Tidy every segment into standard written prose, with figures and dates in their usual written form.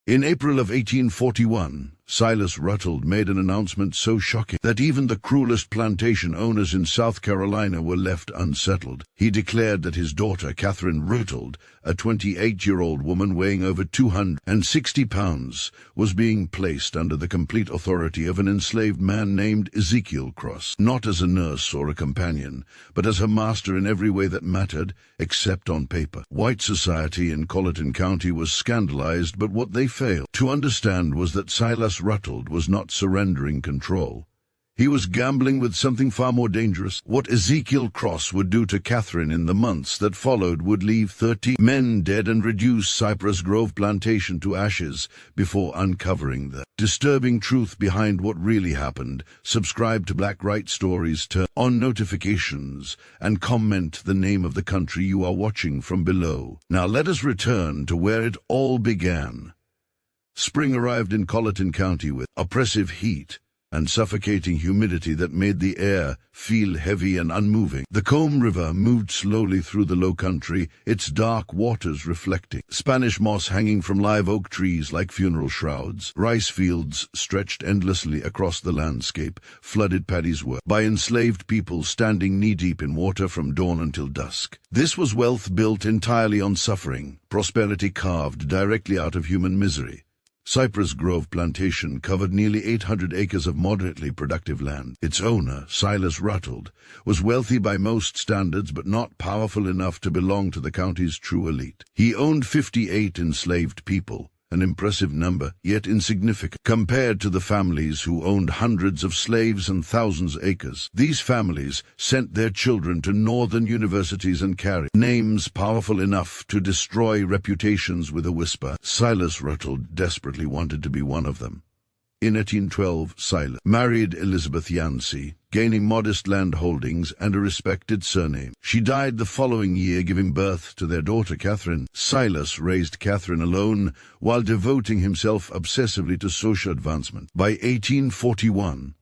In April of 1841, Silas Rutled made an announcement so shocking that even the cruelest plantation owners in South Carolina were left unsettled. He declared that his daughter, Catherine Rutled, a 28-year-old woman weighing over 260 pounds, was being placed under the complete authority of an enslaved man named Ezekiel Cross, not as a nurse or a companion, but as her master in every way that mattered, except on paper. White society in Colleton County was scandalized, but what they failed to understand was that Silas Rutled was not surrendering control. He was gambling with something far more dangerous. What Ezekiel Cross would do to Catherine in the months that followed would leave 30 men dead and reduce Cypress Grove Plantation to ashes before uncovering the disturbing truth behind what really happened. Subscribe to Black Rite Stories, turn on notifications, and comment the name of the country you are watching from below. Now let us return to where it all began. Spring arrived in Colleton County with oppressive heat and suffocating humidity that made the air feel heavy and unmoving. The Combe River moved slowly through the low country, its dark waters reflecting Spanish moss hanging from live oak trees like funeral shrouds. Rice fields stretched endlessly across the landscape, flooded paddies were by enslaved people standing knee-deep in water from dawn until dusk. This was wealth built entirely on suffering, prosperity carved directly out of human misery. Cypress Grove Plantation covered nearly 800 acres of moderately productive land. Its owner, Silas Rutled, was wealthy by most standards but not powerful enough to belong to the county's true elite. He owned 58 enslaved people, an impressive number, yet insignificant compared to the families who owned hundreds of slaves and thousands of acres. These families sent their children to northern universities and carried names powerful enough to destroy reputations with a whisper. Silas Rutled desperately wanted to be one of them. In 1812, Silas married Elizabeth Yancey, gaining modest land holdings and a respected surname. She died the following year, giving birth to their daughter Catherine. Silas raised Catherine alone while devoting himself obsessively to social advancement. By 1841,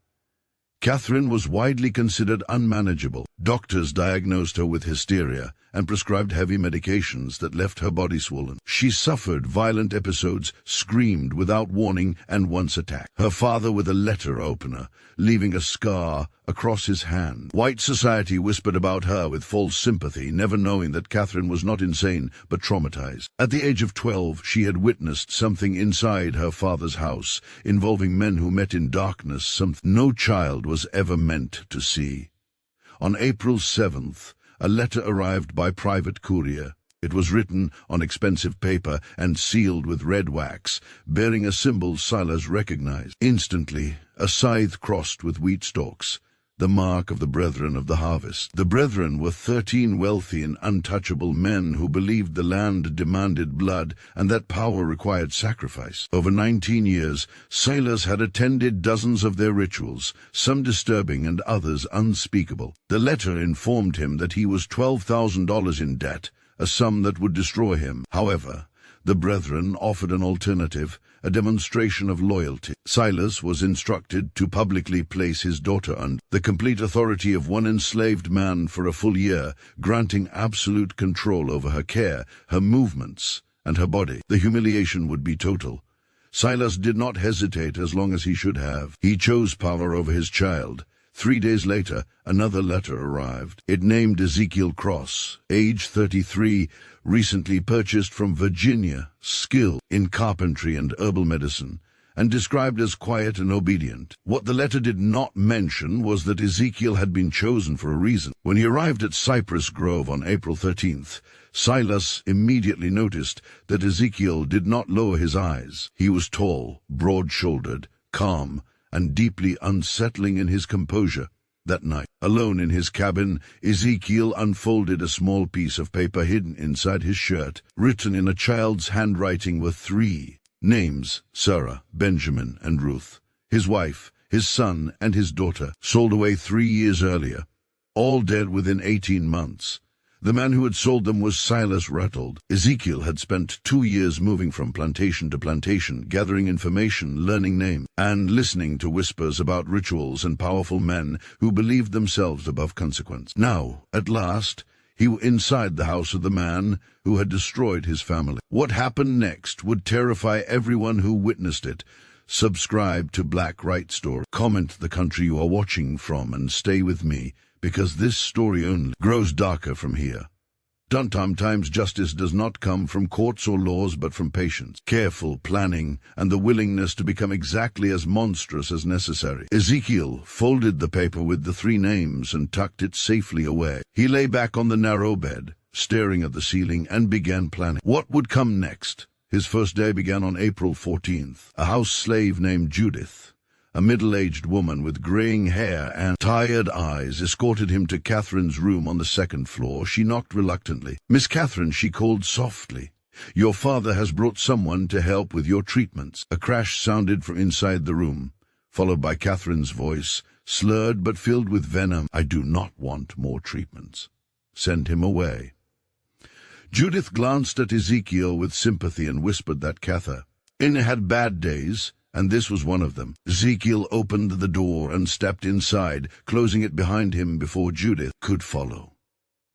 Catherine was widely considered unmanageable. Doctors diagnosed her with hysteria and prescribed heavy medications that left her body swollen. She suffered violent episodes, screamed without warning, and once attacked her father with a letter opener, leaving a scar across his hand. White society whispered about her with false sympathy, never knowing that Catherine was not insane but traumatized. At the age of 12, she had witnessed something inside her father's house, involving men who met in darkness, something no child was ever meant to see. On April 7th, a letter arrived by private courier. It was written on expensive paper and sealed with red wax, bearing a symbol Silas recognized. Instantly, a scythe crossed with wheat stalks, the mark of the Brethren of the Harvest. The Brethren were 13 wealthy and untouchable men who believed the land demanded blood and that power required sacrifice. Over 19 years, Silas had attended dozens of their rituals, some disturbing and others unspeakable. The letter informed him that he was $12,000 in debt, a sum that would destroy him. However, the Brethren offered an alternative, a demonstration of loyalty. Silas was instructed to publicly place his daughter under the complete authority of one enslaved man for a full year, granting absolute control over her care, her movements, and her body. The humiliation would be total. Silas did not hesitate as long as he should have. He chose power over his child. 3 days later, another letter arrived. It named Ezekiel Cross, age 33, recently purchased from Virginia, skilled in carpentry and herbal medicine, and described as quiet and obedient. What the letter did not mention was that Ezekiel had been chosen for a reason. When he arrived at Cypress Grove on April 13th, Silas immediately noticed that Ezekiel did not lower his eyes. He was tall, broad-shouldered, calm, and deeply unsettling in his composure. That night, alone in his cabin, Ezekiel unfolded a small piece of paper hidden inside his shirt. Written in a child's handwriting were 3 names: Sarah, Benjamin, and Ruth. His wife, his son, and his daughter, sold away 3 years earlier, all dead within 18 months. The man who had sold them was Silas Rutled. Ezekiel had spent 2 years moving from plantation to plantation, gathering information, learning names, and listening to whispers about rituals and powerful men who believed themselves above consequence. Now, at last, He was inside the house of the man who had destroyed his family. What happened next would terrify everyone who witnessed it. Subscribe to Black Rite Story. Comment the country you are watching from and stay with me, because this story only grows darker from here. Sometimes justice does not come from courts or laws, but from patience, careful planning, and the willingness to become exactly as monstrous as necessary. Ezekiel folded the paper with the 3 names and tucked it safely away. He lay back on the narrow bed, staring at the ceiling, and began planning. What would come next? His first day began on April 14th. A house slave named Judith, a middle-aged woman with graying hair and tired eyes, escorted him to Catherine's room on the 2nd floor. She knocked reluctantly. "Miss Catherine," she called softly, "your father has brought someone to help with your treatments." A crash sounded from inside the room, followed by Catherine's voice, slurred but filled with venom. "I do not want more treatments. Send him away." Judith glanced at Ezekiel with sympathy and whispered that Catherine had bad days, and this was one of them. Ezekiel opened the door and stepped inside, closing it behind him before Judith could follow.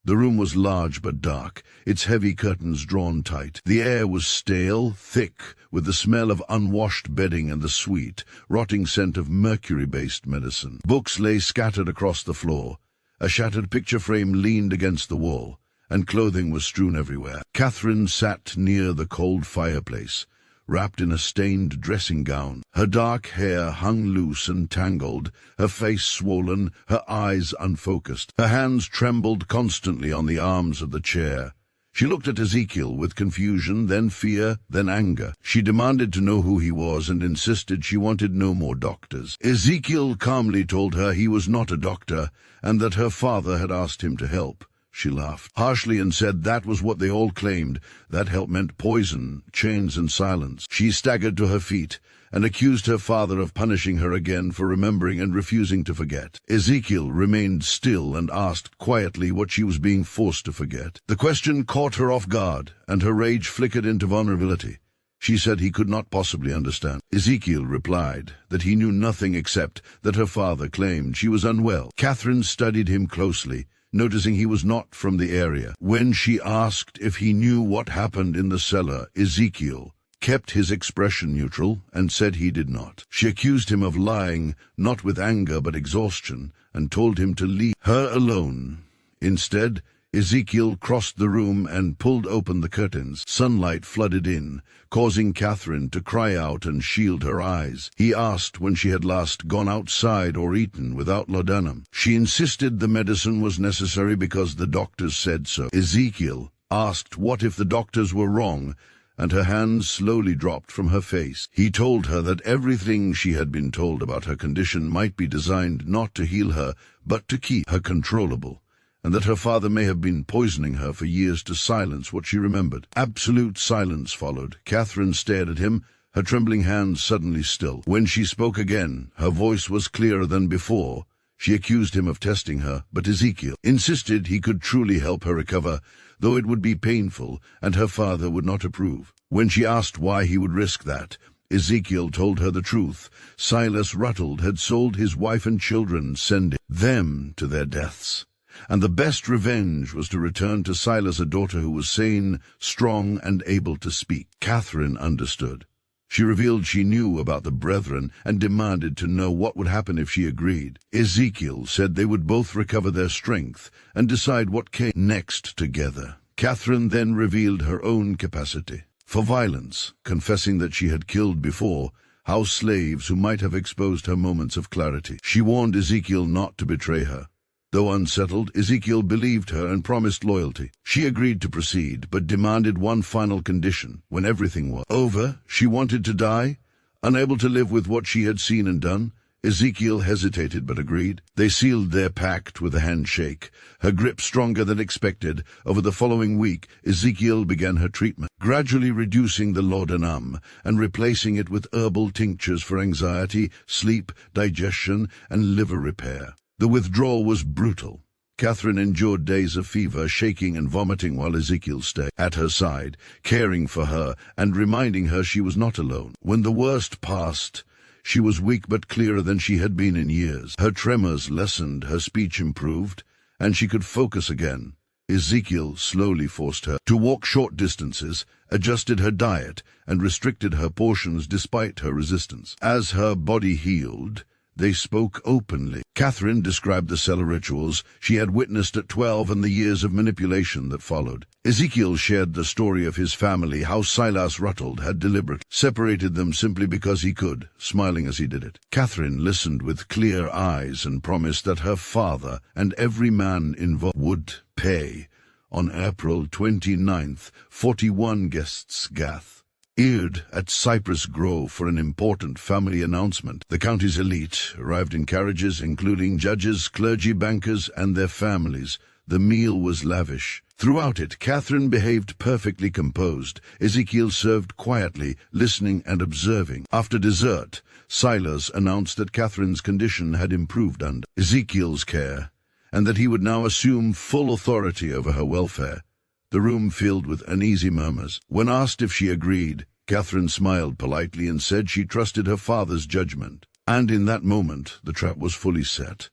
The room was large but dark, its heavy curtains drawn tight. The air was stale, thick, with the smell of unwashed bedding and the sweet, rotting scent of mercury-based medicine. Books lay scattered across the floor. A shattered picture frame leaned against the wall, and clothing was strewn everywhere. Catherine sat near the cold fireplace, wrapped in a stained dressing gown. Her dark hair hung loose and tangled, her face swollen, her eyes unfocused. Her hands trembled constantly on the arms of the chair. She looked at Ezekiel with confusion, then fear, then anger. She demanded to know who he was and insisted she wanted no more doctors. Ezekiel calmly told her he was not a doctor and that her father had asked him to help. She laughed harshly and said that was what they all claimed. That help meant poison, chains, and silence. She staggered to her feet and accused her father of punishing her again for remembering and refusing to forget. Ezekiel remained still and asked quietly what she was being forced to forget. The question caught her off guard, and her rage flickered into vulnerability. She said he could not possibly understand. Ezekiel replied that he knew nothing except that her father claimed she was unwell. Catherine studied him closely, noticing he was not from the area. When she asked if he knew what happened in the cellar, Ezekiel kept his expression neutral and said he did not. She accused him of lying, not with anger but exhaustion, and told him to leave her alone. Instead, Ezekiel crossed the room and pulled open the curtains. Sunlight flooded in, causing Catherine to cry out and shield her eyes. He asked when she had last gone outside or eaten without laudanum. She insisted the medicine was necessary because the doctors said so. Ezekiel asked what if the doctors were wrong, and her hands slowly dropped from her face. He told her that everything she had been told about her condition might be designed not to heal her, but to keep her controllable, and that her father may have been poisoning her for years to silence what she remembered. Absolute silence followed. Catherine stared at him, her trembling hands suddenly still. When she spoke again, her voice was clearer than before. She accused him of testing her, but Ezekiel insisted he could truly help her recover, though it would be painful, and her father would not approve. When she asked why he would risk that, Ezekiel told her the truth. Silas Rutled had sold his wife and children, sending them to their deaths. And the best revenge was to return to Silas a daughter who was sane, strong, and able to speak. Catherine understood. She revealed she knew about the brethren and demanded to know what would happen if she agreed. Ezekiel said they would both recover their strength and decide what came next together. Catherine then revealed her own capacity for violence, confessing that she had killed before house slaves who might have exposed her moments of clarity. She warned Ezekiel not to betray her. Though unsettled, Ezekiel believed her and promised loyalty. She agreed to proceed, but demanded one final condition. When everything was over, she wanted to die. Unable to live with what she had seen and done, Ezekiel hesitated but agreed. They sealed their pact with a handshake, her grip stronger than expected. Over the following week, Ezekiel began her treatment, gradually reducing the laudanum and replacing it with herbal tinctures for anxiety, sleep, digestion, and liver repair. The withdrawal was brutal. Catherine endured days of fever, shaking and vomiting while Ezekiel stayed at her side, caring for her and reminding her she was not alone. When the worst passed, she was weak but clearer than she had been in years. Her tremors lessened, her speech improved, and she could focus again. Ezekiel slowly forced her to walk short distances, adjusted her diet, and restricted her portions despite her resistance. As her body healed, they spoke openly. Catherine described the cellar rituals she had witnessed at 12 and the years of manipulation that followed. Ezekiel shared the story of his family, how Silas Rutled had deliberately separated them simply because he could, smiling as he did it. Catherine listened with clear eyes and promised that her father and every man involved would pay. On April 29th, 41 guests gathered at Cypress Grove for an important family announcement. The county's elite arrived in carriages, including judges, clergy, bankers, and their families. The meal was lavish. Throughout it, Catherine behaved perfectly composed. Ezekiel served quietly, listening and observing. After dessert, Silas announced that Catherine's condition had improved under Ezekiel's care, and that he would now assume full authority over her welfare. The room filled with uneasy murmurs. When asked if she agreed, Catherine smiled politely and said she trusted her father's judgment. And in that moment, the trap was fully set.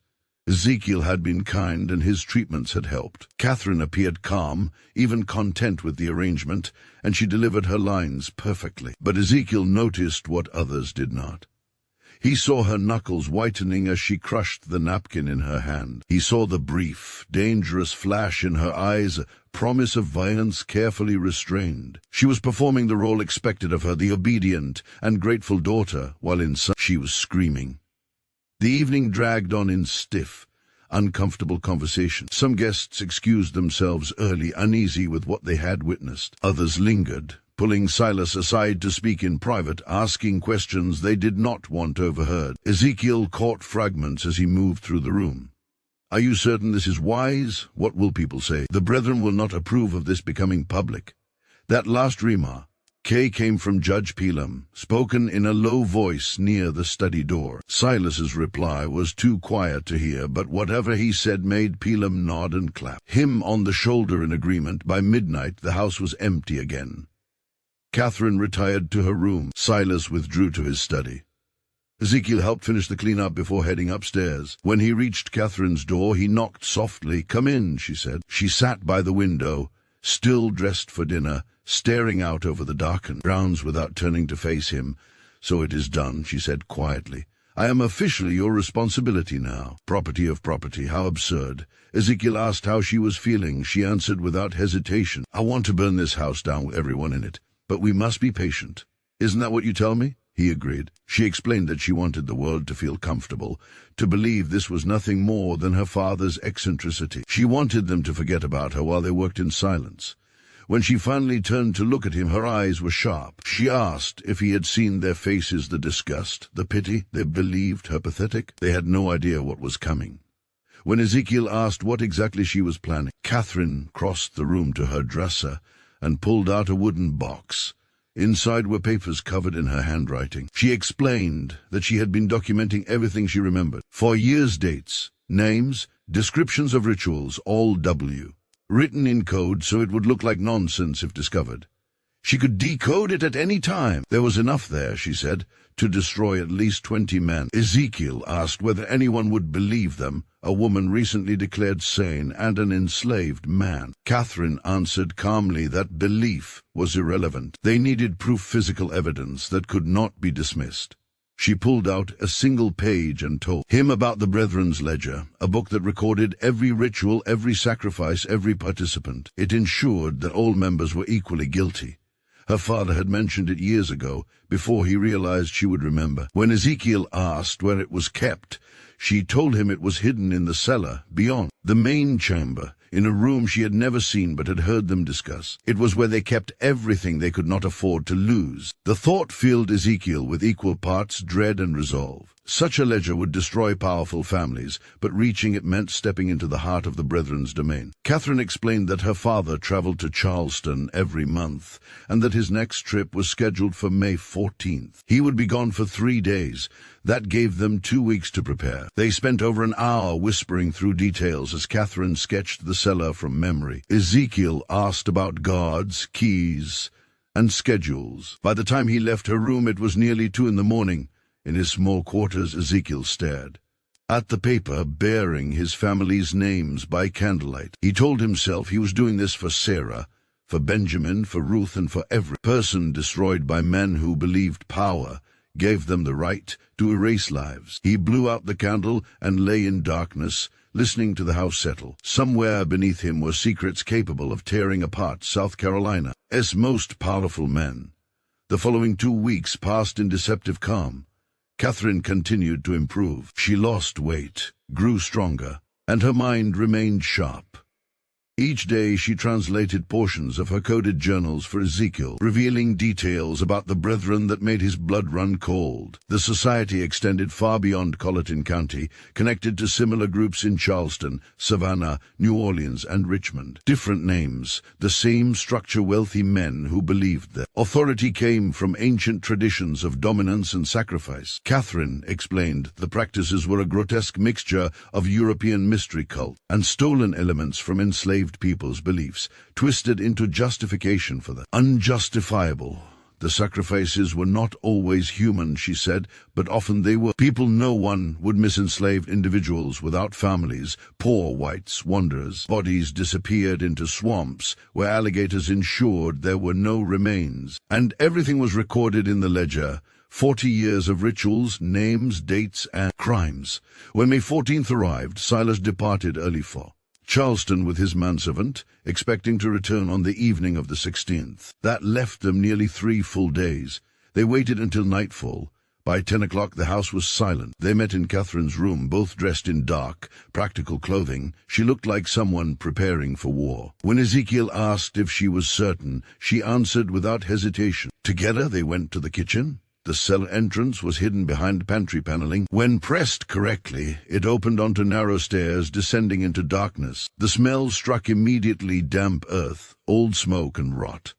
Ezekiel had been kind and his treatments had helped. Catherine appeared calm, even content with the arrangement, and she delivered her lines perfectly. But Ezekiel noticed what others did not. He saw her knuckles whitening as she crushed the napkin in her hand. He saw the brief, dangerous flash in her eyes, a promise of violence carefully restrained. She was performing the role expected of her, the obedient and grateful daughter, while inside she was screaming. The evening dragged on in stiff, uncomfortable conversation. Some guests excused themselves early, uneasy with what they had witnessed. Others lingered, pulling Silas aside to speak in private, asking questions they did not want overheard. Ezekiel caught fragments as he moved through the room. "Are you certain this is wise? What will people say? The brethren will not approve of this becoming public." That last remark came from Judge Pelam, spoken in a low voice near the study door. Silas's reply was too quiet to hear, but whatever he said made Pelam nod and clap him on the shoulder in agreement. By midnight, the house was empty again. Catherine retired to her room. Silas withdrew to his study. Ezekiel helped finish the cleanup before heading upstairs. When he reached Catherine's door, he knocked softly. "Come in," she said. She sat by the window, still dressed for dinner, staring out over the darkened grounds without turning to face him. "So it is done," she said quietly. "I am officially your responsibility now." Property of property, how absurd. Ezekiel asked how she was feeling. She answered without hesitation, "I want to burn this house down with everyone in it, but we must be patient." "Isn't that what you tell me?" He agreed. She explained that she wanted the world to feel comfortable, to believe this was nothing more than her father's eccentricity. She wanted them to forget about her while they worked in silence. When she finally turned to look at him, her eyes were sharp. She asked if he had seen their faces, the disgust, the pity. They believed her pathetic. They had no idea what was coming. When Ezekiel asked what exactly she was planning, Catherine crossed the room to her dresser and pulled out a wooden box. Inside were papers covered in her handwriting. She explained that she had been documenting everything she remembered. For years, dates, names, descriptions of rituals, all W. Written in code so it would look like nonsense if discovered. She could decode it at any time. There was enough there, she said, to destroy at least 20 men. Ezekiel asked whether anyone would believe them, a woman recently declared sane and an enslaved man. Catherine answered calmly that belief was irrelevant. They needed proof, physical evidence that could not be dismissed. She pulled out a single page and told him about the Brethren's Ledger, a book that recorded every ritual, every sacrifice, every participant. It ensured that all members were equally guilty. Her father had mentioned it years ago, before he realized she would remember. When Ezekiel asked where it was kept, she told him it was hidden in the cellar, beyond the main chamber, in a room she had never seen but had heard them discuss. It was where they kept everything they could not afford to lose. The thought filled Ezekiel with equal parts dread and resolve. Such a ledger would destroy powerful families, but reaching it meant stepping into the heart of the Brethren's domain. Catherine explained that her father traveled to Charleston every month, and that his next trip was scheduled for May 14th. He would be gone for 3 days. That gave them 2 weeks to prepare. They spent over an hour whispering through details as Catherine sketched the cellar from memory. Ezekiel asked about guards, keys, and schedules. By the time he left her room, it was nearly 2 in the morning. In his small quarters, Ezekiel stared. at the paper bearing his family's names by candlelight. He told himself he was doing this for Sarah, for Benjamin, for Ruth, and for every person destroyed by men who believed power gave them the right to erase lives. He blew out the candle and lay in darkness, listening to the house settle. Somewhere beneath him were secrets capable of tearing apart South Carolina's most powerful men. The following 2 weeks passed in deceptive calm. Catherine continued to improve. She lost weight, grew stronger, and her mind remained sharp. Each day she translated portions of her coded journals for Ezekiel, revealing details about the brethren that made his blood run cold. The society extended far beyond Colleton County, connected to similar groups in Charleston, Savannah, New Orleans, and Richmond. Different names, the same structure, wealthy men who believed that authority came from ancient traditions of dominance and sacrifice. Catherine explained the practices were a grotesque mixture of European mystery cult and stolen elements from enslaved people's beliefs, twisted into justification for the unjustifiable. The sacrifices were not always human, she said, but often they were. People no one would miss enslaved individuals without families, poor whites, wanderers. Bodies disappeared into swamps where alligators ensured there were no remains, and everything was recorded in the ledger. 40 years of rituals, names, dates, and crimes. When May 14th arrived, Silas departed early for Charleston with his manservant, expecting to return on the evening of the 16th. That left them nearly 3 full days. They waited until nightfall. By 10 o'clock the house was silent. They met in Catherine's room, both dressed in dark, practical clothing. She looked like someone preparing for war. When Ezekiel asked if she was certain, she answered without hesitation. Together they went to the kitchen. The cellar entrance was hidden behind pantry paneling. When pressed correctly, it opened onto narrow stairs descending into darkness. The smell struck immediately: damp earth, old smoke, and rot.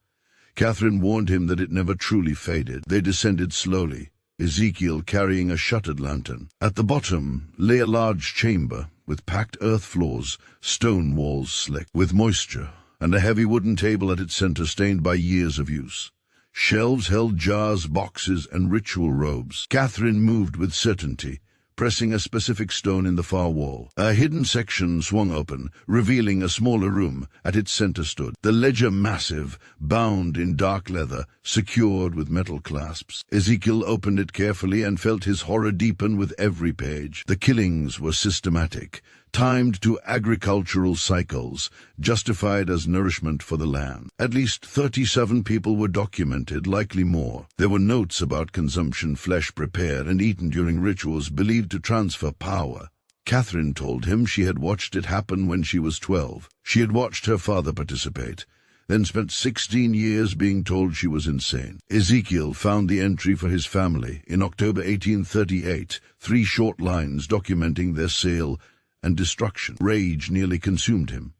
Catherine warned him that it never truly faded. They descended slowly, Ezekiel carrying a shuttered lantern. At the bottom lay a large chamber with packed earth floors, stone walls slick with moisture, and a heavy wooden table at its center stained by years of use. Shelves held jars, boxes, and ritual robes. Catherine moved with certainty, pressing a specific stone in the far wall. A hidden section swung open, revealing a smaller room. At its center stood the ledger, massive, bound in dark leather, secured with metal clasps. Ezekiel opened it carefully and felt his horror deepen with every page. The killings were systematic, timed to agricultural cycles, justified as nourishment for the land. At least 37 people were documented, likely more. There were notes about consumption, flesh prepared and eaten during rituals believed to transfer power. Catherine told him she had watched it happen when she was 12. She had watched her father participate, then spent 16 years being told she was insane. Ezekiel found the entry for his family in October 1838, 3 short lines documenting their sale and destruction. Rage nearly consumed him.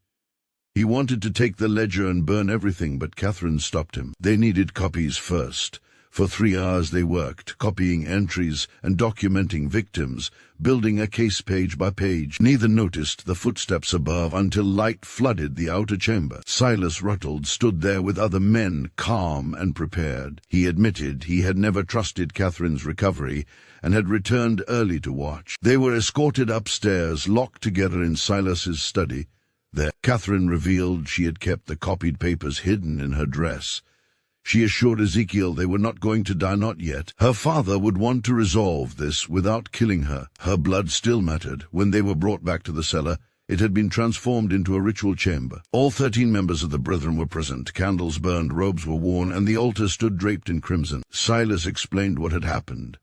He wanted to take the ledger and burn everything, but Catherine stopped him. They needed copies first. For 3 hours they worked, copying entries and documenting victims, building a case page by page. Neither noticed the footsteps above until light flooded the outer chamber. Silas Rutled stood there with other men, calm and prepared. He admitted he had never trusted Catherine's recovery and had returned early to watch. They were escorted upstairs, locked together in Silas's study. There, Catherine revealed she had kept the copied papers hidden in her dress. She assured Ezekiel they were not going to die, not yet. Her father would want to resolve this without killing her. Her blood still mattered. When they were brought back to the cellar, it had been transformed into a ritual chamber. All 13 members of the brethren were present. Candles burned, robes were worn, and the altar stood draped in crimson. Silas explained what had happened.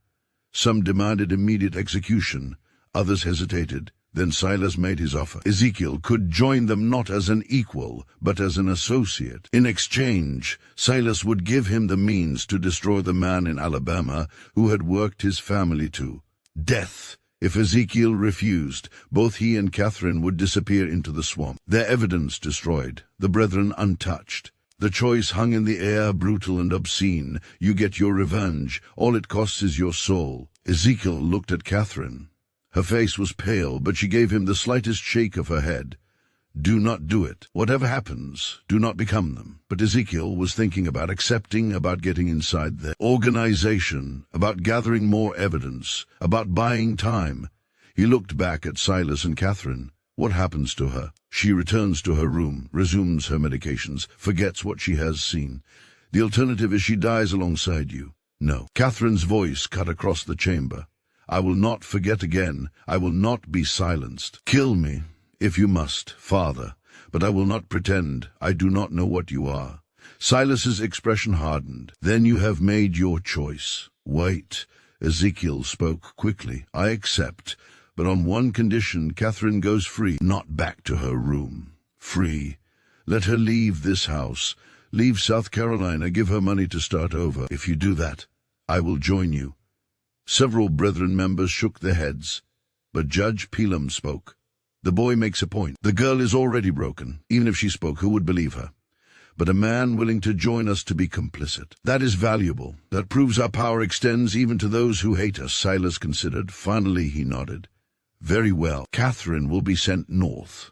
Some demanded immediate execution. Others hesitated. Then Silas made his offer. Ezekiel could join them not as an equal, but as an associate. In exchange, Silas would give him the means to destroy the man in Alabama who had worked his family to death. If Ezekiel refused, both he and Catherine would disappear into the swamp, their evidence destroyed, the brethren untouched. The choice hung in the air, brutal and obscene. You get your revenge. All it costs is your soul. Ezekiel looked at Catherine. Her face was pale, but she gave him the slightest shake of her head. Do not do it. Whatever happens, do not become them. But Ezekiel was thinking about accepting, about getting inside their organization, about gathering more evidence, about buying time. He looked back at Silas and Catherine. What happens to her? She returns to her room, resumes her medications, forgets what she has seen. The alternative is she dies alongside you. No. Catherine's voice cut across the chamber. I will not forget again. I will not be silenced. Kill me, if you must, Father, but I will not pretend I do not know what you are. Silas's expression hardened. Then you have made your choice. Wait. Ezekiel spoke quickly. I accept, but on one condition. Catherine goes free, not back to her room. Free. Let her leave this house. Leave South Carolina. Give her money to start over. If you do that, I will join you. Several Brethren members shook their heads, but Judge Pelham spoke. The boy makes a point. The girl is already broken. Even if she spoke, who would believe her? But a man willing to join us to be complicit. That is valuable. That proves our power extends even to those who hate us. Silas considered. Finally he nodded. Very well. Catherine will be sent north.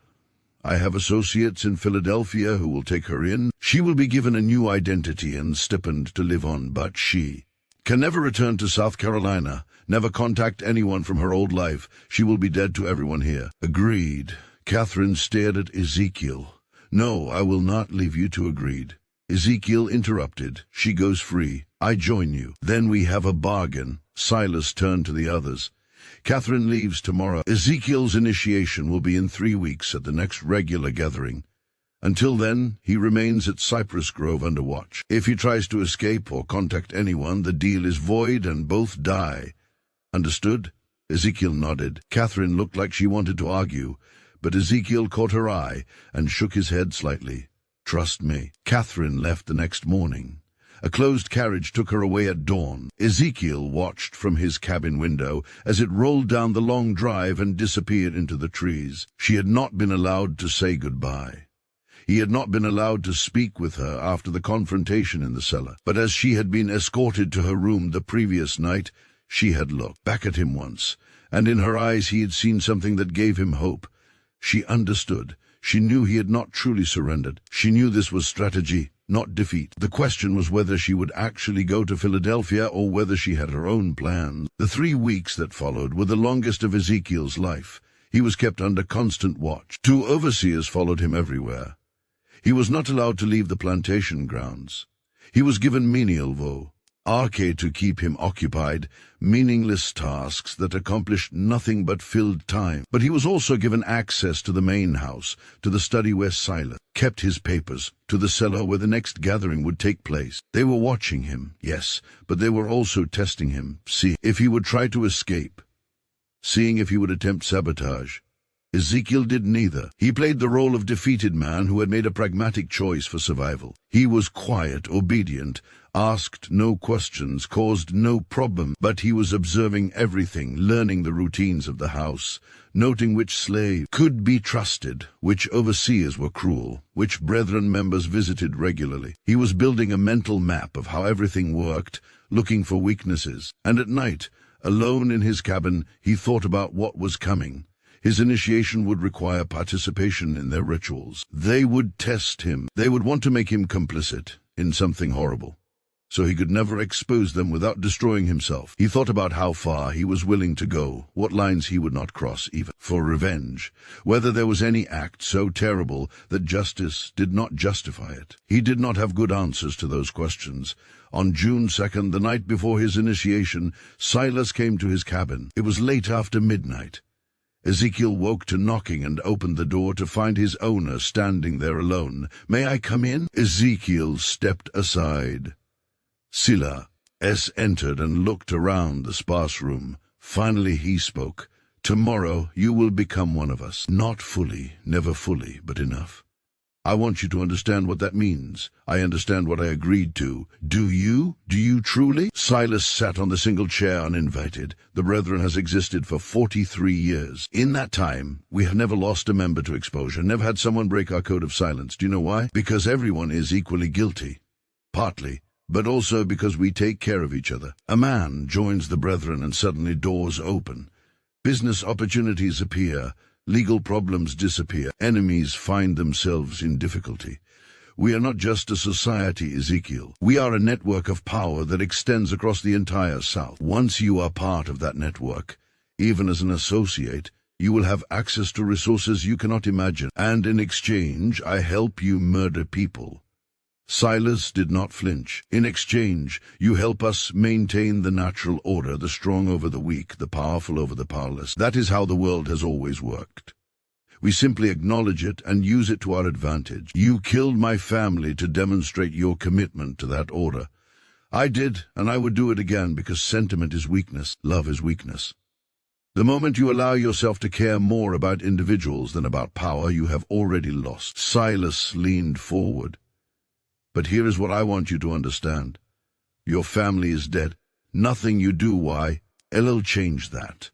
I have associates in Philadelphia who will take her in. She will be given a new identity and stipend to live on, but she can never return to South Carolina, never contact anyone from her old life. She will be dead to everyone here. Agreed. Catherine stared at Ezekiel. No, I will not leave you two. Agreed. Ezekiel interrupted. She goes free. I join you. Then we have a bargain. Silas turned to the others. Catherine leaves tomorrow. Ezekiel's initiation will be in 3 weeks at the next regular gathering. Until then, he remains at Cypress Grove under watch. If he tries to escape or contact anyone, the deal is void and both die. Understood? Ezekiel nodded. Catherine looked like she wanted to argue, but Ezekiel caught her eye and shook his head slightly. Trust me. Catherine left the next morning. A closed carriage took her away at dawn. Ezekiel watched from his cabin window as it rolled down the long drive and disappeared into the trees. She had not been allowed to say goodbye. He had not been allowed to speak with her after the confrontation in the cellar. But as she had been escorted to her room the previous night, she had looked back at him once, and in her eyes he had seen something that gave him hope. She understood. She knew he had not truly surrendered. She knew this was strategy, not defeat. The question was whether she would actually go to Philadelphia or whether she had her own plans. The 3 weeks that followed were the longest of Ezekiel's life. He was kept under constant watch. 2 overseers followed him everywhere. He was not allowed to leave the plantation grounds. He was given menial arche to keep him occupied, meaningless tasks that accomplished nothing but filled time. But he was also given access to the main house, to the study where Silas kept his papers, to the cellar where the next gathering would take place. They were watching him, yes, but they were also testing him, see if he would try to escape, seeing if he would attempt sabotage. Ezekiel did neither. He played the role of defeated man who had made a pragmatic choice for survival. He was quiet, obedient, asked no questions, caused no problem, but he was observing everything, learning the routines of the house, noting which slave could be trusted, which overseers were cruel, which Brethren members visited regularly. He was building a mental map of how everything worked, looking for weaknesses. And at night, alone in his cabin, he thought about what was coming. His initiation would require participation in their rituals. They would test him. They would want to make him complicit in something horrible, so he could never expose them without destroying himself. He thought about how far he was willing to go, what lines he would not cross even for revenge, whether there was any act so terrible that justice did not justify it. He did not have good answers to those questions. On June 2nd, the night before his initiation, Silas came to his cabin. It was late after midnight. Ezekiel woke to knocking and opened the door to find his owner standing there alone. "May I come in?" Ezekiel stepped aside. Silas entered and looked around the sparse room. Finally he spoke. "Tomorrow you will become one of us. Not fully, never fully, but enough. I want you to understand what that means. I understand what I agreed to. Do you? Do you truly?" Silas sat on the single chair uninvited. The Brethren has existed for 43 years. In that time, we have never lost a member to exposure, never had someone break our code of silence. Do you know why? Because everyone is equally guilty. Partly, but also because we take care of each other. A man joins the Brethren and suddenly doors open. Business opportunities appear. Legal problems disappear. Enemies find themselves in difficulty. We are not just a society, Ezekiel. We are a network of power that extends across the entire South. Once you are part of that network, Even as an associate, you will have access to resources you cannot imagine, and in exchange, I help you murder people. Silas did not flinch. In exchange, you help us maintain the natural order, the strong over the weak, the powerful over the powerless. That is how the world has always worked. We simply acknowledge it and use it to our advantage. You killed my family to demonstrate your commitment to that order. I did, and I would do it again because sentiment is weakness, love is weakness. The moment you allow yourself to care more about individuals than about power, you have already lost. Silas leaned forward. But here is what I want you to understand. Your family is dead. Nothing you do, will change that.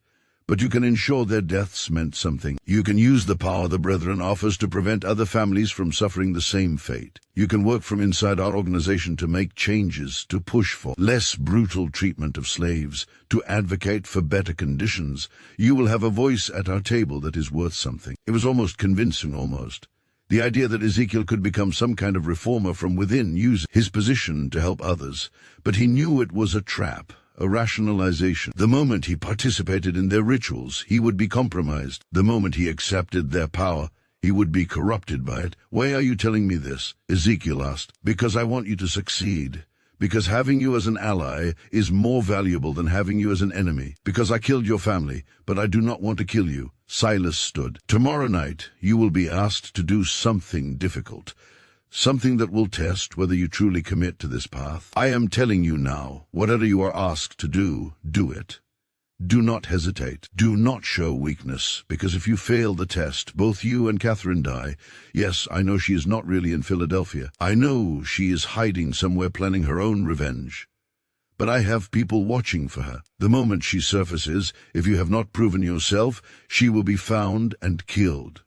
But you can ensure their deaths meant something. You can use the power the Brethren offers to prevent other families from suffering the same fate. You can work from inside our organization to make changes, to push for less brutal treatment of slaves, to advocate for better conditions. You will have a voice at our table that is worth something. It was almost convincing, almost. The idea that Ezekiel could become some kind of reformer from within, use his position to help others. But he knew it was a trap. A rationalization. The moment he participated in their rituals, he would be compromised. The moment he accepted their power, he would be corrupted by it. Why are you telling me this? Ezekiel asked. Because I want you to succeed. Because having you as an ally is more valuable than having you as an enemy. Because I killed your family, but I do not want to kill you. Silas stood. Tomorrow night, you will be asked to do something difficult. Something that will test whether you truly commit to this path. I am telling you now, whatever you are asked to do, do it. Do not hesitate. Do not show weakness, because if you fail the test, both you and Catherine die. Yes, I know she is not really in Philadelphia. I know she is hiding somewhere planning her own revenge. But I have people watching for her. The moment she surfaces, if you have not proven yourself, she will be found and killed.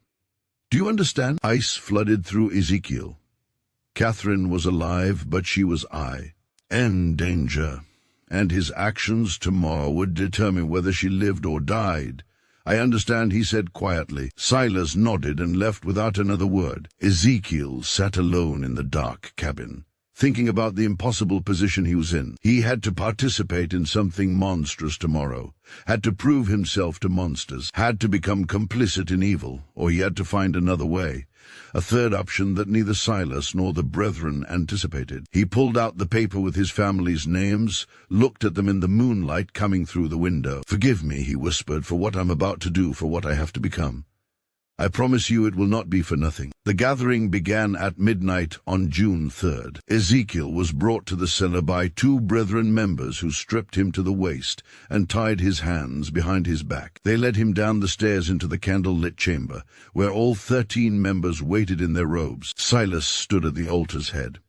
Do you understand? Ice flooded through Ezekiel. Catherine was alive, but she was in danger, and his actions tomorrow would determine whether she lived or died. I understand, he said quietly. Silas nodded and left without another word. Ezekiel sat alone in the dark cabin, thinking about the impossible position he was in. He had to participate in something monstrous tomorrow, had to prove himself to monsters, had to become complicit in evil, or he had to find another way. A third option that neither Silas nor the Brethren anticipated. He pulled out the paper with his family's names, looked at them in the moonlight coming through the window. Forgive me, he whispered, for what I'm about to do, for what I have to become. I promise you it will not be for nothing. The gathering began at midnight on June 3rd. Ezekiel was brought to the cellar by 2 Brethren members who stripped him to the waist and tied his hands behind his back. They led him down the stairs into the candle-lit chamber, where all 13 members waited in their robes. Silas stood at the altar's head.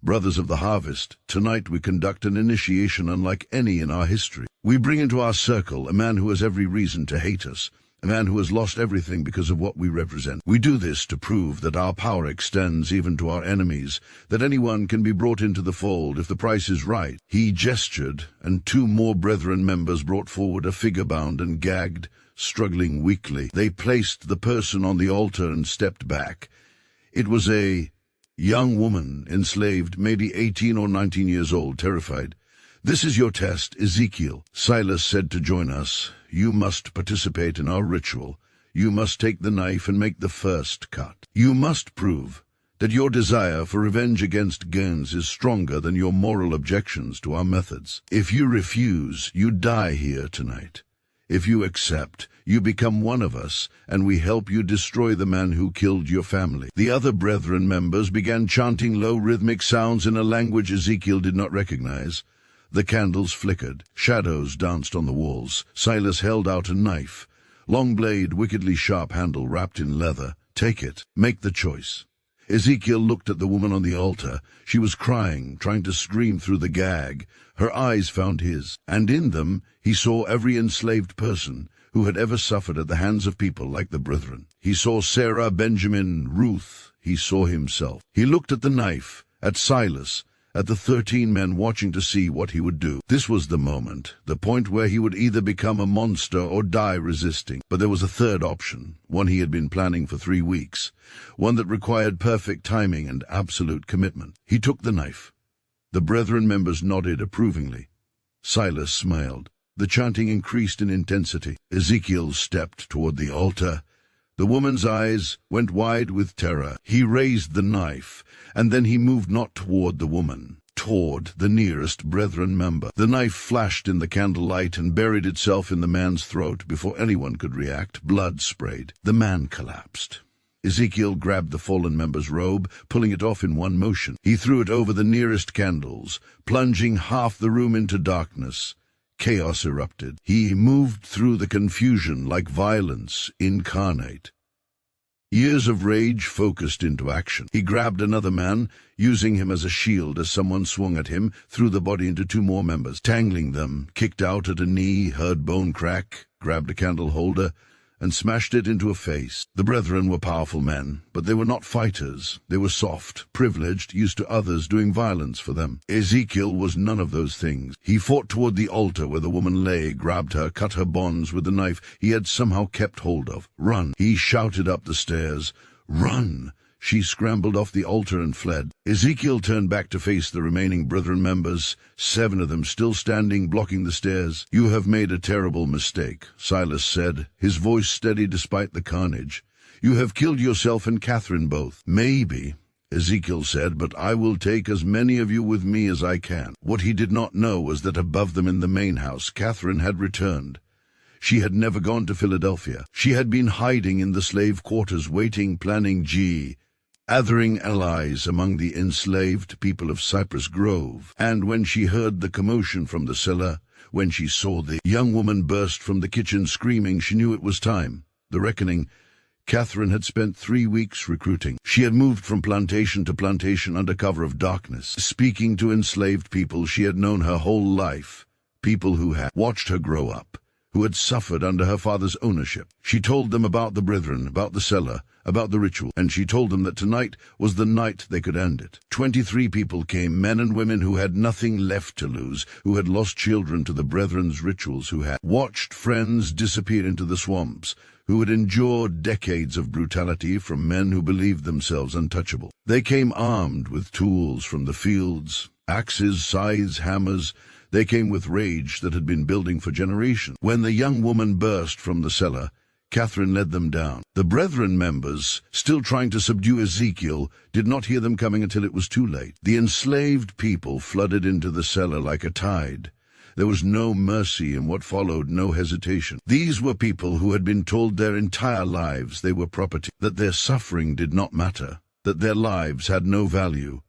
Brothers of the harvest, tonight we conduct an initiation unlike any in our history. We bring into our circle a man who has every reason to hate us, a man who has lost everything because of what we represent. We do this to prove that our power extends even to our enemies, that anyone can be brought into the fold if the price is right. He gestured, and 2 more Brethren members brought forward a figure bound and gagged, struggling weakly. They placed the person on the altar and stepped back. It was a young woman, enslaved, maybe 18 or 19 years old, terrified. This is your test, Ezekiel. Silas said to join us. You must participate in our ritual. You must take the knife and make the first cut. You must prove that your desire for revenge against Gens is stronger than your moral objections to our methods. If you refuse, you die here tonight. If you accept, you become one of us, and we help you destroy the man who killed your family. The other Brethren members began chanting low rhythmic sounds in a language Ezekiel did not recognize. The candles flickered. Shadows danced on the walls. Silas held out a knife. Long blade, wickedly sharp handle wrapped in leather. Take it. Make the choice. Ezekiel looked at the woman on the altar. She was crying, trying to scream through the gag. Her eyes found his, and in them he saw every enslaved person who had ever suffered at the hands of people like the Brethren. He saw Sarah, Benjamin, Ruth. He saw himself. He looked at the knife, at Silas, at the 13 men watching to see what he would do. This was the moment, the point where he would either become a monster or die resisting. But there was a third option, one he had been planning for 3 weeks, one that required perfect timing and absolute commitment. He took the knife. The Brethren members nodded approvingly. Silas smiled. The chanting increased in intensity. Ezekiel stepped toward the altar. The woman's eyes went wide with terror. He raised the knife, and then he moved not toward the woman, toward the nearest brethren member. The knife flashed in the candlelight and buried itself in the man's throat before anyone could react. Blood sprayed. The man collapsed. Ezekiel grabbed the fallen member's robe, pulling it off in one motion. He threw it over the nearest candles, plunging half the room into darkness. Chaos erupted. He moved through the confusion like violence incarnate. Years of rage focused into action. He grabbed another man, using him as a shield as someone swung at him, threw the body into two more members, tangling them, kicked out at a knee, heard bone crack, grabbed a candle holder, and smashed it into a face. The brethren were powerful men, but they were not fighters. They were soft, privileged, used to others doing violence for them. Ezekiel was none of those things. He fought toward the altar where the woman lay, grabbed her, cut her bonds with the knife he had somehow kept hold of. "Run!" He shouted up the stairs. "Run!" She scrambled off the altar and fled. Ezekiel turned back to face the remaining brethren members, 7 of them still standing, blocking the stairs. "You have made a terrible mistake," Silas said, his voice steady despite the carnage. "You have killed yourself and Catherine both." "Maybe," Ezekiel said, "but I will take as many of you with me as I can." What he did not know was that above them in the main house, Catherine had returned. She had never gone to Philadelphia. She had been hiding in the slave quarters, waiting, planning gathering allies among the enslaved people of Cypress Grove. And when she heard the commotion from the cellar, when she saw the young woman burst from the kitchen screaming, she knew it was time. The reckoning. Catherine had spent 3 weeks recruiting. She had moved from plantation to plantation under cover of darkness, speaking to enslaved people she had known her whole life, people who had watched her grow up, who had suffered under her father's ownership. She told them about the brethren, about the cellar, about the ritual, and she told them that tonight was the night they could end it. 23 people came, men and women who had nothing left to lose, who had lost children to the brethren's rituals, who had watched friends disappear into the swamps, who had endured decades of brutality from men who believed themselves untouchable. They came armed with tools from the fields, axes, scythes, hammers. They came with rage that had been building for generations. When the young woman burst from the cellar, Catherine led them down. The brethren members, still trying to subdue Ezekiel, did not hear them coming until it was too late. The enslaved people flooded into the cellar like a tide. There was no mercy in what followed, no hesitation. These were people who had been told their entire lives they were property, that their suffering did not matter, that their lives had no value.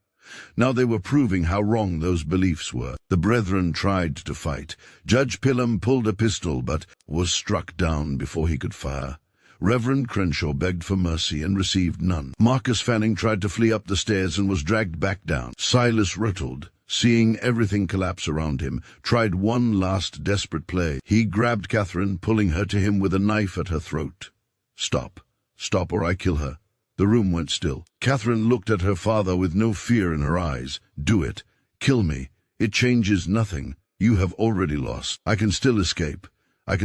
Now they were proving how wrong those beliefs were. The brethren tried to fight. Judge Pillam pulled a pistol, but was struck down before he could fire. Reverend Crenshaw begged for mercy and received none. Marcus Fanning tried to flee up the stairs and was dragged back down. Silas Rutled, seeing everything collapse around him, tried one last desperate play. He grabbed Catherine, pulling her to him with a knife at her throat. "Stop. Stop or I kill her." The room went still. Catherine looked at her father with no fear in her eyes. "Do it. Kill me. It changes nothing. You have already lost. I can still escape. You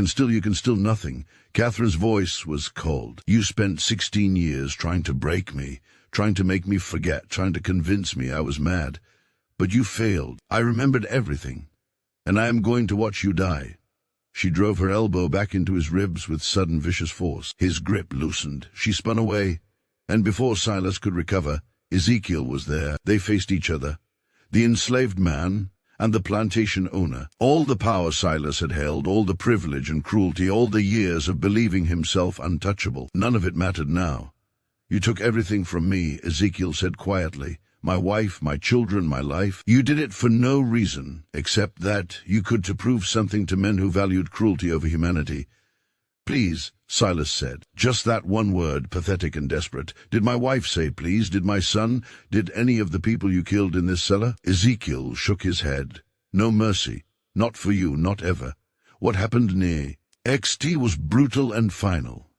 can still nothing." Catherine's voice was cold. "You spent 16 years trying to break me, trying to make me forget, trying to convince me I was mad. But you failed. I remembered everything. And I am going to watch you die." She drove her elbow back into his ribs with sudden vicious force. His grip loosened. She spun away. And before Silas could recover, Ezekiel was there. They faced each other. The enslaved man and the plantation owner. All the power Silas had held, all the privilege and cruelty, all the years of believing himself untouchable. None of it mattered now. "You took everything from me," Ezekiel said quietly. "My wife, my children, my life. You did it for no reason, except that you could to prove something to men who valued cruelty over humanity." "Please," Silas said. Just that one word, pathetic and desperate. "Did my wife say please? Did my son? Did any of the people you killed in this cellar?" Ezekiel shook his head. "No mercy. Not for you, not ever. What happened near XT was brutal and final.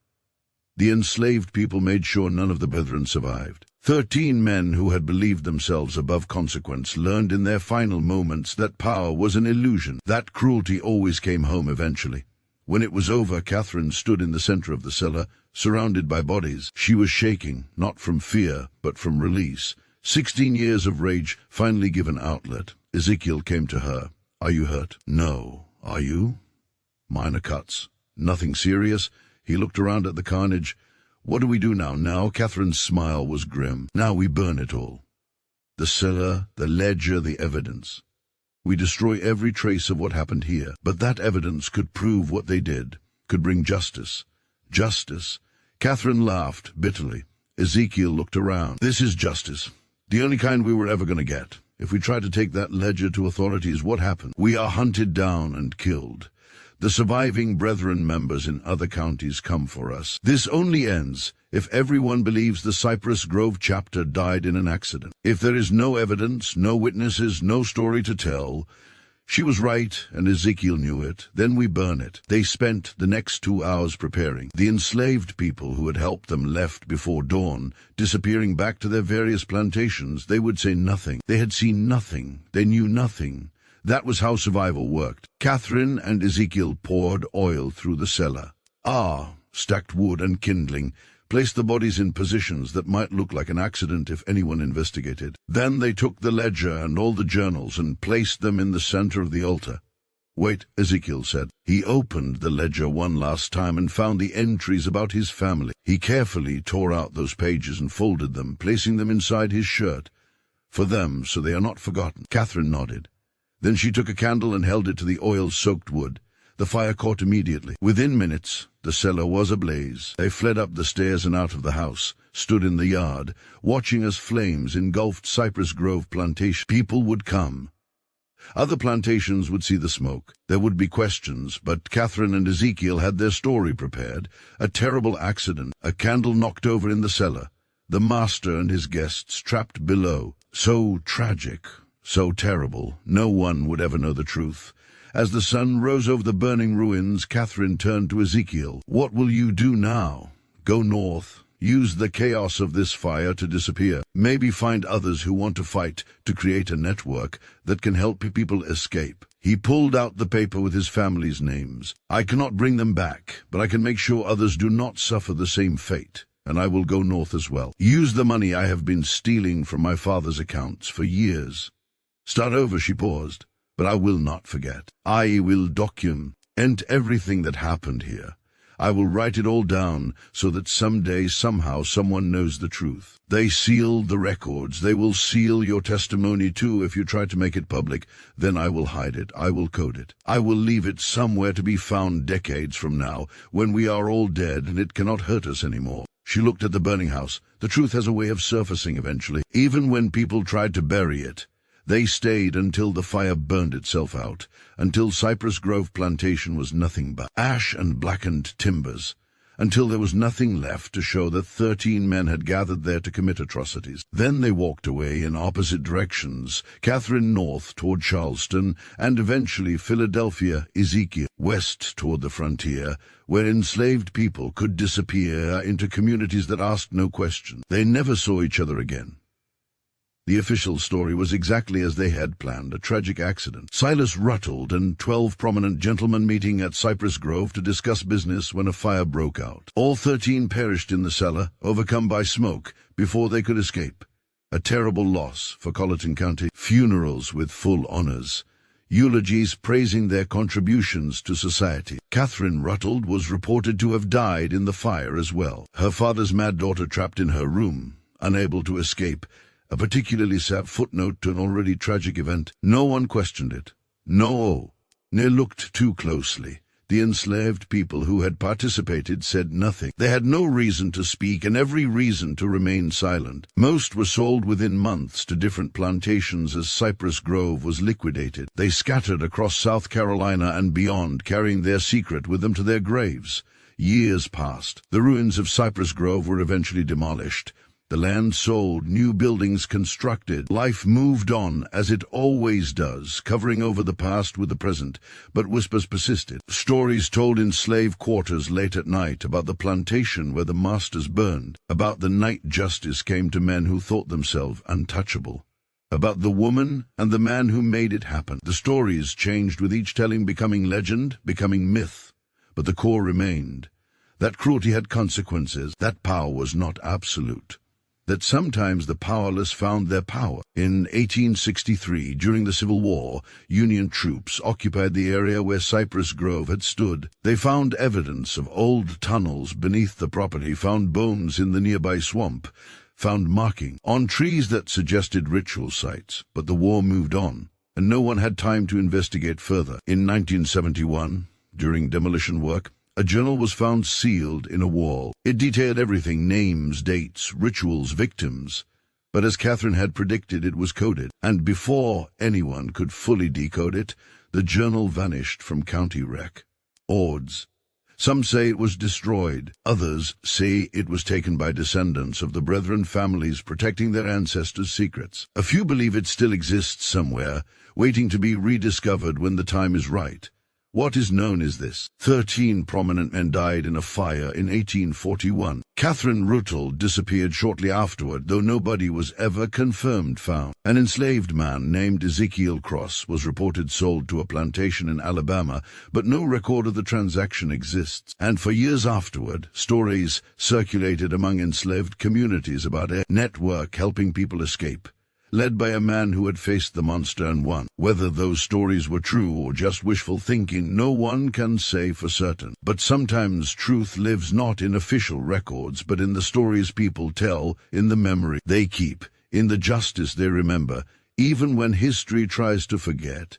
The enslaved people made sure none of the brethren survived. 13 men who had believed themselves above consequence learned in their final moments that power was an illusion, that cruelty always came home eventually. When it was over, Catherine stood in the center of the cellar, surrounded by bodies. She was shaking, not from fear, but from release. 16 years of rage finally given outlet. Ezekiel came to her. "Are you hurt?" "No. Are you?" Minor cuts. Nothing serious. He looked around at the carnage. What do we do now? Now, Catherine's smile was grim. Now we burn it all. The cellar, the ledger, the evidence. We destroy every trace of what happened here. But that evidence could prove what they did, could bring justice. Justice. Catherine laughed bitterly. Ezekiel looked around. This is justice. The only kind we were ever going to get. If we try to take that ledger to authorities, what happens? We are hunted down and killed. The surviving Brethren members in other counties come for us. This only ends if everyone believes the Cypress Grove chapter died in an accident. If there is no evidence, no witnesses, no story to tell, she was right and Ezekiel knew it, then we burn it. They spent the next 2 hours preparing. The enslaved people who had helped them left before dawn, disappearing back to their various plantations. They would say nothing. They had seen nothing. They knew nothing. That was how survival worked. Catherine and Ezekiel poured oil through the cellar. Stacked wood and kindling, placed the bodies in positions that might look like an accident if anyone investigated. Then they took the ledger and all the journals and placed them in the center of the altar. Wait, Ezekiel said. He opened the ledger one last time and found the entries about his family. He carefully tore out those pages and folded them, placing them inside his shirt. For them, so they are not forgotten. Catherine nodded. Then she took a candle and held it to the oil-soaked wood. The fire caught immediately. Within minutes, the cellar was ablaze. They fled up the stairs and out of the house, stood in the yard, watching as flames engulfed Cypress Grove Plantation. People would come. Other plantations would see the smoke. There would be questions, but Catherine and Ezekiel had their story prepared. A terrible accident, a candle knocked over in the cellar. The master and his guests trapped below. So tragic. So terrible, no one would ever know the truth. As the sun rose over the burning ruins, Catherine turned to Ezekiel. What will you do now? Go north. Use the chaos of this fire to disappear. Maybe find others who want to fight to create a network that can help people escape. He pulled out the paper with his family's names. I cannot bring them back, but I can make sure others do not suffer the same fate. And I will go north as well. Use the money I have been stealing from my father's accounts for years. Start over, she paused, but I will not forget. I will document everything that happened here. I will write it all down so that someday, somehow, someone knows the truth. They sealed the records. They will seal your testimony too if you try to make it public. Then I will hide it. I will code it. I will leave it somewhere to be found decades from now, when we are all dead and it cannot hurt us anymore. She looked at the burning house. The truth has a way of surfacing eventually, even when people tried to bury it. They stayed until the fire burned itself out, until Cypress Grove Plantation was nothing but ash and blackened timbers, until there was nothing left to show that 13 men had gathered there to commit atrocities. Then they walked away in opposite directions, Catherine north toward Charleston, and eventually Philadelphia, Ezekiel west toward the frontier, where enslaved people could disappear into communities that asked no questions. They never saw each other again. The official story was exactly as they had planned, a tragic accident. Silas Rutled and 12 prominent gentlemen meeting at Cypress Grove to discuss business when a fire broke out. All 13 perished in the cellar, overcome by smoke, before they could escape. A terrible loss for Colleton County. Funerals with full honors. Eulogies praising their contributions to society. Catherine Rutled was reported to have died in the fire as well. Her father's mad daughter trapped in her room, unable to escape. A particularly sad footnote to an already tragic event. No one questioned it. No. They looked too closely. The enslaved people who had participated said nothing. They had no reason to speak and every reason to remain silent. Most were sold within months to different plantations as Cypress Grove was liquidated. They scattered across South Carolina and beyond, carrying their secret with them to their graves. Years passed. The ruins of Cypress Grove were eventually demolished. The land sold, new buildings constructed. Life moved on, as it always does, covering over the past with the present, but whispers persisted. Stories told in slave quarters late at night about the plantation where the masters burned, about the night justice came to men who thought themselves untouchable, about the woman and the man who made it happen. The stories changed with each telling, becoming legend, becoming myth, but the core remained. That cruelty had consequences. That power was not absolute. that sometimes the powerless found their power. In 1863, during the Civil War, Union troops occupied the area where Cypress Grove had stood. They found evidence of old tunnels beneath the property, found bones in the nearby swamp, found marking on trees that suggested ritual sites. But the war moved on, and no one had time to investigate further. In 1971, during demolition work, a journal was found sealed in a wall. It detailed everything: names, dates, rituals, victims. But as Catherine had predicted, it was coded, and before anyone could fully decode it, the journal vanished from county rec. Odds. Some say it was destroyed. Others say it was taken by descendants of the Brethren families protecting their ancestors' secrets. A few believe it still exists somewhere, waiting to be rediscovered when the time is right. What is known is this: 13 prominent men died in a fire in 1841. Catherine Rutled disappeared shortly afterward, though nobody was ever confirmed found. An enslaved man named Ezekiel Cross was reported sold to a plantation in Alabama, but no record of the transaction exists. And for years afterward, stories circulated among enslaved communities about a network helping people escape, led by a man who had faced the monster and won. Whether those stories were true or just wishful thinking, no one can say for certain. But sometimes truth lives not in official records, but in the stories people tell, in the memory they keep, in the justice they remember, even when history tries to forget.